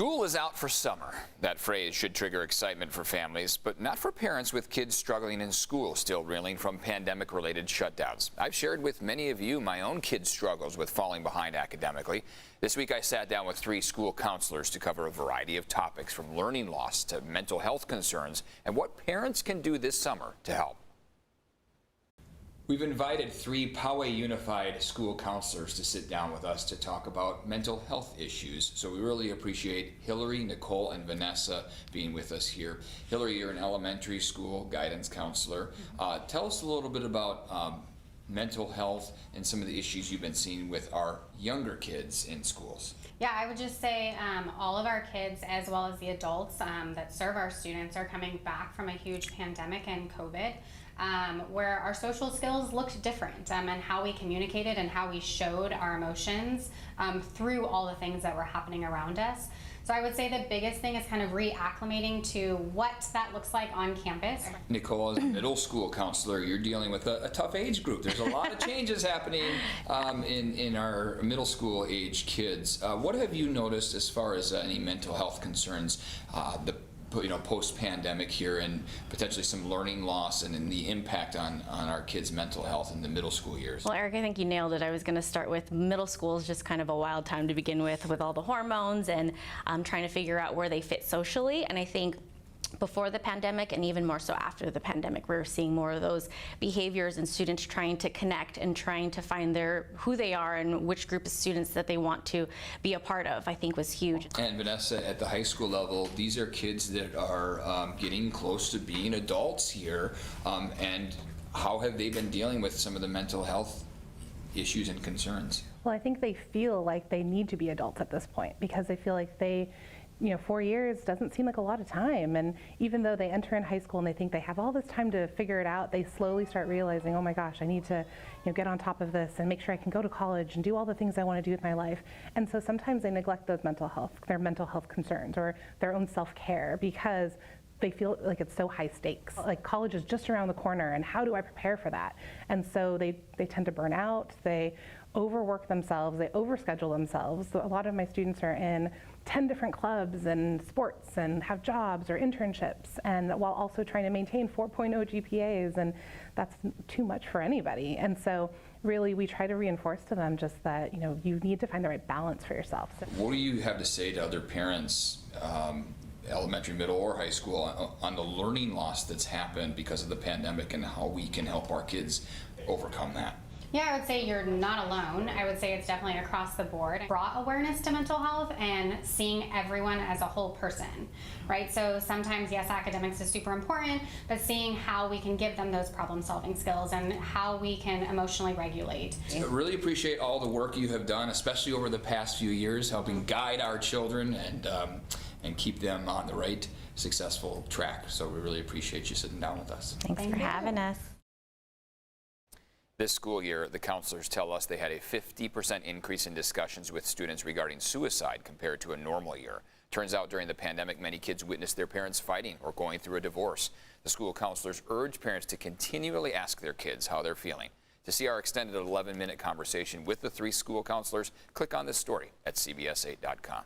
School is out for summer. That phrase should trigger excitement for families, but not for parents with kids struggling in school, still reeling from pandemic-related shutdowns. I've shared with many of you my own kids' struggles with falling behind academically. This week I sat down with 3 school counselors to cover a variety of topics, from learning loss to mental health concerns, and what parents can do this summer to help. We've invited 3 Poway Unified school counselors to sit down with us to talk about mental health issues. So we really appreciate Hillary, Nicole, and Vanessa being with us here. Hillary, you're an elementary school guidance counselor. Tell us a little bit about mental health and some of the issues you've been seeing with our younger kids in schools. Yeah, I would just say all of our kids, as well as the adults that serve our students, are coming back from a huge pandemic and COVID, where our social skills looked different, and how we communicated and how we showed our emotions through all the things that were happening around us. So I would say the biggest thing is kind of reacclimating to what that looks like on campus. Nicole, as a middle school counselor, you're dealing with a tough age group. There's a lot of changes happening in our middle school age kids. What have you noticed as far as any mental health concerns, post-pandemic here, and potentially some learning loss and the impact on our kids' mental health in the middle school years? Well, Eric, I think you nailed it. I was going to start with middle school is just kind of a wild time to begin with all the hormones and trying to figure out where they fit socially. And I think before the pandemic, and even more so after the pandemic, we're seeing more of those behaviors and students trying to connect and trying to find who they are and which group of students that they want to be a part of, I think was huge. And Vanessa, at the high school level, these are kids that are getting close to being adults here, and how have they been dealing with some of the mental health issues and concerns? Well, I think they feel like they need to be adults at this point, because they feel like 4 years doesn't seem like a lot of time. And even though they enter in high school and they think they have all this time to figure it out, they slowly start realizing, oh my gosh, I need to get on top of this and make sure I can go to college and do all the things I want to do with my life. And so sometimes they neglect their mental health concerns or their own self-care, because they feel like it's so high stakes. Like college is just around the corner, and how do I prepare for that? And so they tend to burn out, they overwork themselves, they overschedule themselves. So a lot of my students are in 10 different clubs and sports and have jobs or internships, and while also trying to maintain 4.0 GPAs, and that's too much for anybody. And so really we try to reinforce to them just that you need to find the right balance for yourself. So, what do you have to say to other parents, elementary, middle, or high school, on the learning loss that's happened because of the pandemic and how we can help our kids overcome that? Yeah, I would say you're not alone. I would say it's definitely across the board. Brought awareness to mental health and seeing everyone as a whole person, right? So sometimes, yes, academics is super important, but seeing how we can give them those problem-solving skills and how we can emotionally regulate. I really appreciate all the work you have done, especially over the past few years, helping guide our children and keep them on the right, successful track. So we really appreciate you sitting down with us. Thanks for having us. This school year, the counselors tell us they had a 50% increase in discussions with students regarding suicide compared to a normal year. Turns out during the pandemic, many kids witnessed their parents fighting or going through a divorce. The school counselors urge parents to continually ask their kids how they're feeling. To see our extended 11-minute conversation with the 3 school counselors, click on this story at cbs8.com.